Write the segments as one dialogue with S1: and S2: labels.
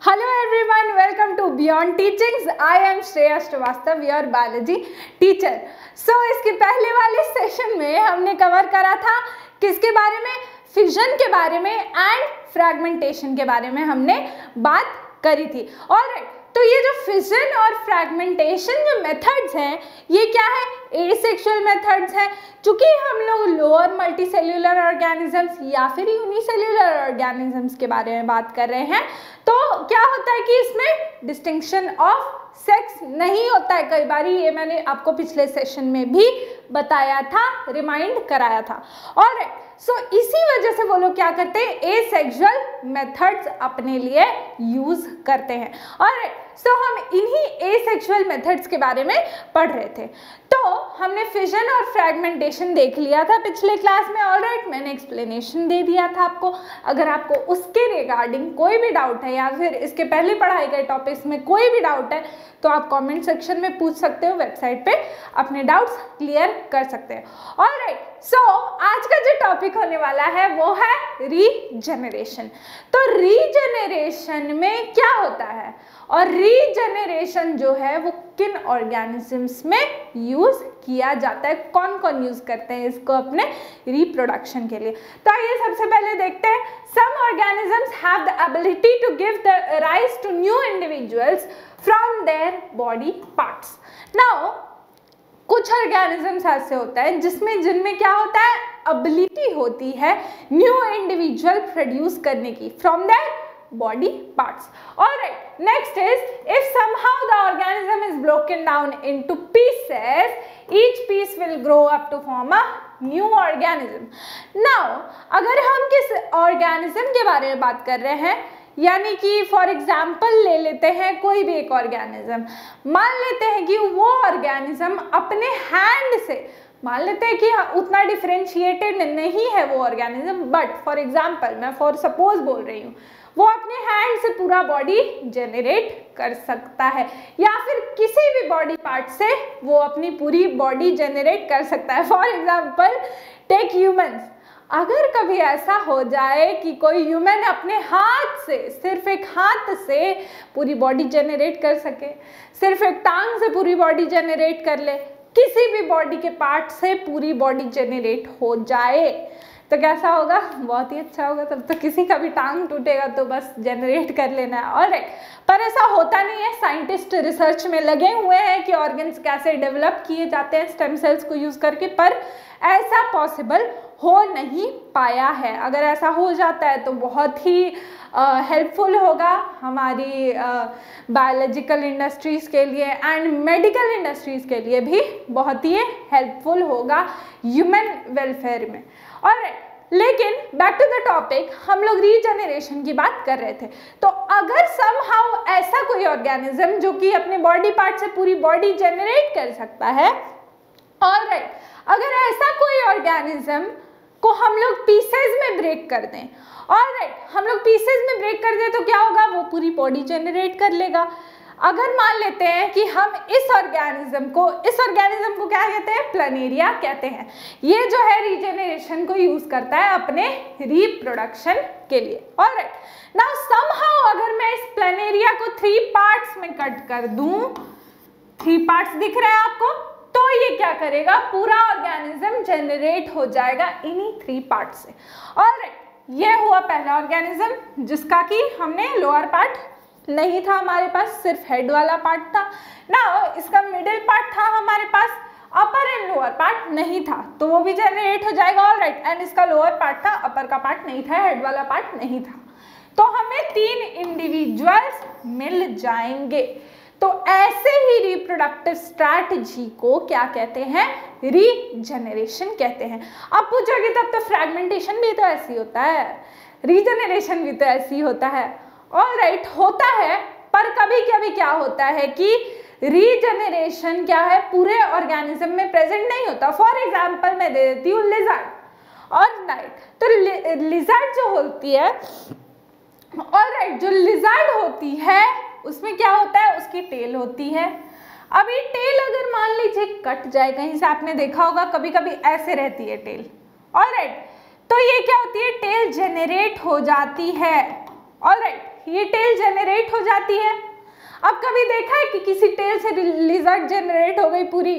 S1: Hello everyone, welcome to Beyond Teachings. I am Shreya Srivastava, your biology teacher. So इसके पहले वाले session में हमने कवर करा था किसके बारे में, फिजन के बारे में एंड फ्रैगमेंटेशन के बारे में हमने बात करी थी। ऑलराइट, तो ये जो फिजन और फ्रैगमेंटेशन जो मेथड्स हैं ये क्या है, एसेक्सुअल मेथड्स हैं। चूंकि हम लोग लोअर मल्टीसेल्यूलर ऑर्गेनिजम्स या फिर यूनिसेल्यूलर ऑर्गेनिजम्स के बारे में बात कर रहे हैं, तो क्या होता है कि इसमें डिस्टिंक्शन ऑफ सेक्स नहीं होता है। कई बार ये मैंने आपको पिछले सेशन में भी बताया था, रिमाइंड कराया था। ऑलराइट, सो इसी वजह से वो लोग क्या करते हैं, एसेक्सुअल मेथड्स अपने लिए यूज करते हैं। ऑलराइट, सो हम इन्हीं एसेक्सुअल मेथड्स के बारे में पढ़ रहे थे। तो हमने फिजन और फ्रैगमेंटेशन देख लिया था पिछले क्लास में। ऑलराइट, मैंने एक्सप्लेनेशन दे दिया था आपको। अगर आपको उसके रिगार्डिंग कोई भी डाउट है या फिर इसके पहले पढ़ाए गए टॉपिक्स में कोई भी डाउट है तो आप कमेंट सेक्शन में पूछ सकते हो, वेबसाइट पे अपने डाउट्स क्लियर कर सकते हैं। ऑलराइट, सो आज का जो टॉपिक होने वाला है वो है रीजेनरेशन। तो रीजेनरेशन में क्या होता है और रीजेनरेशन जो है वो किन ऑर्गेनिजम्स में यूज किया जाता है, कौन कौन यूज करते हैं इसको अपने रिप्रोडक्शन के लिए। तो आइए सबसे पहले देखते हैं, some organisms have the ability to give the rise to new individuals from their body parts. Now कुछ ऑर्गेनिजम्स ऐसे होता है जिनमें क्या होता है, एबिलिटी होती है न्यू इंडिविजुअल प्रोड्यूस करने की from their body parts. Alright, next is if somehow the organism is broken down into pieces, each piece will grow up to form a new organism. Now, अगर हम किस organism के बारे में बात कर रहे हैं, यानी कि फॉर एग्जाम्पल ले लेते हैं कोई भी एक ऑर्गेनिज्म, मान लेते हैं कि वो ऑर्गेनिज्म अपने हैंड से, मान लेते हैं कि उतना डिफरेंशिएटेड नहीं है वो ऑर्गेनिज्म, बट फॉर एग्जाम्पल मैं फॉर सपोज बोल रही हूँ, वो अपने हैंड से पूरा बॉडी जनरेट कर सकता है या फिर किसी भी बॉडी पार्ट से वो अपनी पूरी बॉडी जनरेट कर सकता है। फॉर एग्जाम्पल टेक ह्यूमंस, अगर कभी ऐसा हो जाए कि कोई ह्यूमन अपने हाथ से, सिर्फ एक हाथ से पूरी बॉडी जनरेट कर सके, सिर्फ एक टांग से पूरी बॉडी जनरेट कर ले, किसी भी बॉडी के पार्ट से पूरी बॉडी जनरेट हो जाए तो कैसा होगा, बहुत ही अच्छा होगा। तब तो किसी का भी टांग टूटेगा तो बस जनरेट कर लेना है। ऑलराइट, पर ऐसा होता नहीं है। साइंटिस्ट रिसर्च में लगे हुए हैं कि ऑर्गन्स कैसे डेवलप किए जाते हैं स्टेम सेल्स को यूज करके, पर ऐसा पॉसिबल हो नहीं पाया है। अगर ऐसा हो जाता है तो बहुत ही हेल्पफुल होगा हमारी बायोलॉजिकल इंडस्ट्रीज के लिए एंड मेडिकल इंडस्ट्रीज के लिए भी बहुत ही हेल्पफुल होगा ह्यूमन वेलफेयर में। ऑलराइट, लेकिन बैक टू द टॉपिक, हम लोग रीजेनरेशन की बात कर रहे थे। तो अगर समहाउ ऐसा कोई ऑर्गेनिज्म जो कि अपने बॉडी पार्ट से पूरी बॉडी जनरेट कर सकता है, ऑलराइट, अगर ऐसा कोई ऑर्गेनिज्म को हम लोग पीसेस में ब्रेक कर दें, ऑलराइट, हम लोग पीसेस में ब्रेक कर दें तो क्या होगा, वो पूरी बॉडी जनरेट कर लेगा। अगर मान लेते हैं कि हम इस ऑर्गेनिज्म को क्या कहते हैं, प्लानेरिया कहते हैं। ये जो है रीजेनरेशन को यूज करता है अपने रिप्रोडक्शन के लिए। ऑलराइट, नाउ समहाउ अगर मैं इस प्लानेरिया को 3 पार्ट्स में कट कर दूं, 3 पार्ट्स दिख रहे हैं आपको, तो ये क्या करेगा, पूरा ऑर्गेनिज्म जनरेट हो जाएगा इन्हीं 3 पार्ट से। ऑलराइट, ये हुआ पहला ऑर्गेनिज्म जिसका कि हमने लोअर पार्ट नहीं था हमारे पास, सिर्फ हेड वाला पार्ट था ना, इसका मिडिल पार्ट था हमारे पास, अपर एंड लोअर पार्ट नहीं था, तो वो भी जनरेट हो जाएगा। ऑलराइट, एंड इसका लोअर पार्ट था, अपर का पार्ट नहीं था, हेड वाला पार्ट नहीं था, तो हमें 3 इंडिविजुअल्स मिल जाएंगे। तो ऐसे ही रिप्रोडक्टिव स्ट्रैटेजी को क्या कहते हैं, रीजेनरेशन कहते हैं। आप पूछोगे तब तो फ्रैगमेंटेशन भी तो ऐसी होता है, रीजेनरेशन भी तो ऐसी होता है। ऑलराइट, होता है, पर कभी कभी क्या होता है कि रीजेनरेशन क्या है, पूरे ऑर्गेनिज्म में प्रेजेंट नहीं होता। फॉर एग्जांपल मैं दे देती हूँ लिजर्ड। ऑलराइट, तो लिजर्ड जो होती है, ऑलराइट, जो लिजर्ड होती है उसमें क्या होता है, उसकी टेल होती है। अब ये टेल अगर मान लीजिए कट जाए, कहीं से आपने देखा होगा कभी कभी ऐसे रहती है टेल। ऑलराइट, तो ये क्या होती है, टेल जनरेट हो जाती है। ऑलराइट, ये टेल जनरेट हो जाती है। अब कभी देखा है कि किसी टेल से लिजर्ड जनरेट हो गई पूरी?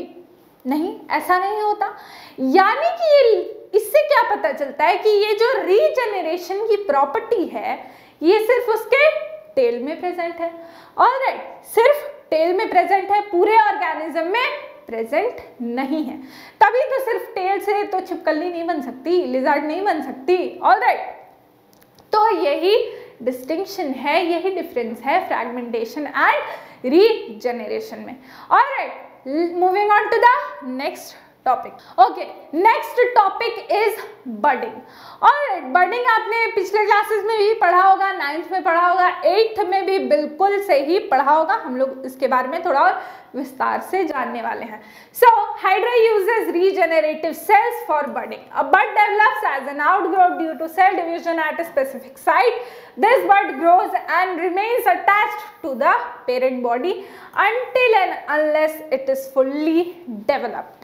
S1: नहीं, ऐसा नहीं होता। यानी कि ये, इससे क्या पता चलता है कि ये जो रीजनरेशन की प्रॉपर्टी है ये सिर्फ उसके टेल में प्रेजेंट है। ऑलराइट, सिर्फ टेल में प्रेजेंट है, पूरे ऑर्गेनिज्म में प्रेजेंट नहीं है। तभी तो सिर्फ टेल से तो छिपकली नहीं बन सकती, लिजर्ड नहीं बन सकती। ऑलराइट, तो यही डिस्टिंक्शन है, यही डिफरेंस है फ्रैगमेंटेशन एंड रीजनरेशन में। Alright, moving on to the next topic. Okay, next topic is budding. और budding आपने पिछले क्लासेस में भी पढ़ा होगा, 9th में पढ़ा होगा, 8th में भी बिल्कुल सही पढ़ा होगा। हम लोग इसके बारे में थोड़ा और विस्तार से जानने वाले हैं। So, Hydra uses regenerative cells for budding. A bud develops as an outgrowth due to cell division at a specific site. This bud grows and remains attached to the parent body until and unless it is fully developed.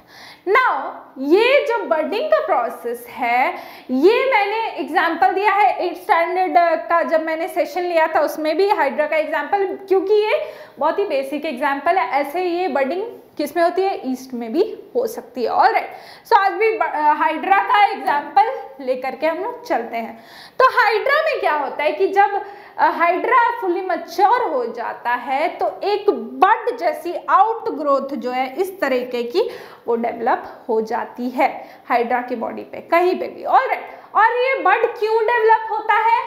S1: Now, ये जो budding का process है, ये मैंने example दिया है 8th standard का, जब मैंने सेशन लिया था उसमें भी हाइड्रा का एग्जाम्पल, क्योंकि ये बहुत ही बेसिक एग्जाम्पल है। ऐसे ये बडिंग किस में होती है? ईस्ट में भी हो सकती है। ऑलराइट, सो आज भी हाइड्रा का एग्जाम्पल लेकर के हम लोग चलते हैं। तो हाइड्रा में क्या होता है कि जब हाइड्रा फुली मैच्योर हो जाता है तो एक बड जैसी आउट ग्रोथ जो है इस तरीके की वो डेवलप हो जाती है हाइड्रा की बॉडी पे, कहीं पे भी। ऑलराइट, और ये बड क्यों डेवलप होता है?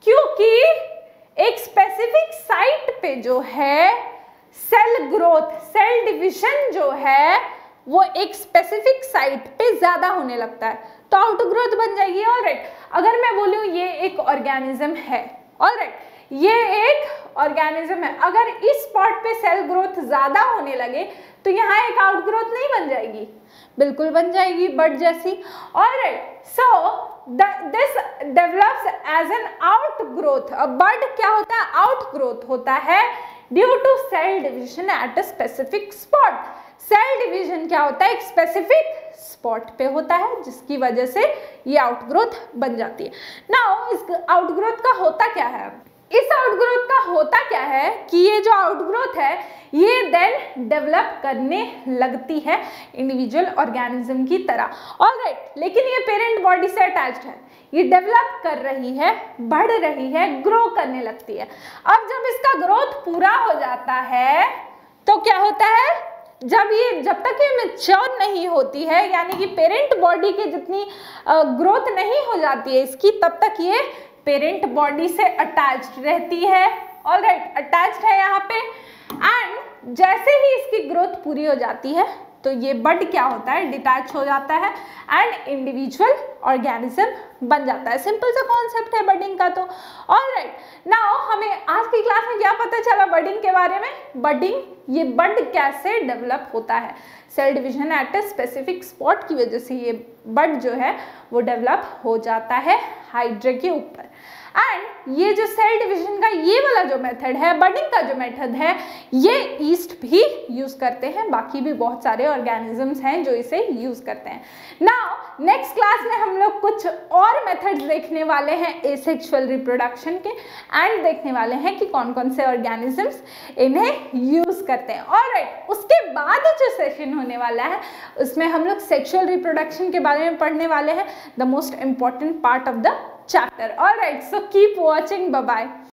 S1: क्योंकि एक स्पेसिफिक साइट पे जो है सेल ग्रोथ, सेल डिविजन जो है वो एक स्पेसिफिक साइट पे ज्यादा होने लगता है, तो आउट ग्रोथ बन जाएगी। ऑलराइट, अगर मैं बोलूं ये एक ऑर्गेनिज्म है, ऑलराइट, ये एक ऑर्गेनिज्म है, अगर इस स्पॉट पे सेल ग्रोथ ज्यादा होने लगे तो यहाँ एक आउट ग्रोथ नहीं बन जाएगी? बिल्कुल बन जाएगी, बड जैसी। Alright, so this develops as an out growth. Bud क्या होता है? आउट ग्रोथ होता है due to cell division at a specific spot. Cell division क्या होता है? एक स्पेसिफिक स्पॉट पे होता है, जिसकी वजह से ये आउटग्रोथ बन जाती है। नाउ इस आउटग्रोथ का होता क्या है? इस आउटग्रोथ का होता क्या है कि ये जो आउटग्रोथ है ये देन डेवलप करने लगती है इंडिविजुअल ऑर्गेनिज्म की तरह। ऑलराइट, लेकिन ये पेरेंट बॉडी से अटैच्ड है, ये डेवलप कर रही है, बढ़ रही है, ग्रो करने लगती है। अब जब इसका ग्रोथ पूरा हो जाता है तो क्या होता है? जब तक ये मैच्योर नहीं होती है, यानी कि पेरेंट बॉडी के जितनी ग्रोथ नहीं हो जाती है इसकी, तब तक ये पेरेंट बॉडी से अटैच्ड रहती है। ऑलराइट, अटैच्ड है यहाँ पे। एंड जैसे ही इसकी ग्रोथ पूरी हो जाती है तो ये बड क्या होता है? डिटैच हो जाता है एंड इंडिविजुअल ऑर्गेनिज्म बन जाता है। सिंपल सा कॉन्सेप्ट है बडिंग का। तो ऑलराइट, नाउ हमें आज की क्लास में क्या पता चला बडिंग के बारे में? बडिंग, ये बड कैसे डेवलप होता है? Cell division at a specific spot की वजह से ये बड जो है वो डेवलप हो जाता है हाइड्रा के ऊपर। एंड ये जो सेल डिवीजन का ये वाला जो मेथड है, बडिंग का जो मेथड है, ये ईस्ट भी यूज करते हैं, बाकी भी बहुत सारे ऑर्गेनिजम्स हैं जो इसे यूज करते हैं। नाउ नेक्स्ट क्लास में हम लोग कुछ और मेथड्स देखने वाले हैं एसेक्सुअल रिप्रोडक्शन के, एंड देखने वाले हैं कि कौन कौन से ऑर्गेनिजम्स इन्हें यूज करते हैं। ऑलराइट, उसके बाद जो सेशन होने वाला है उसमें हम लोग सेक्सुअल रिप्रोडक्शन के बारे में पढ़ने वाले हैं, the most important part of the chapter. All right, so keep watching. Bye bye.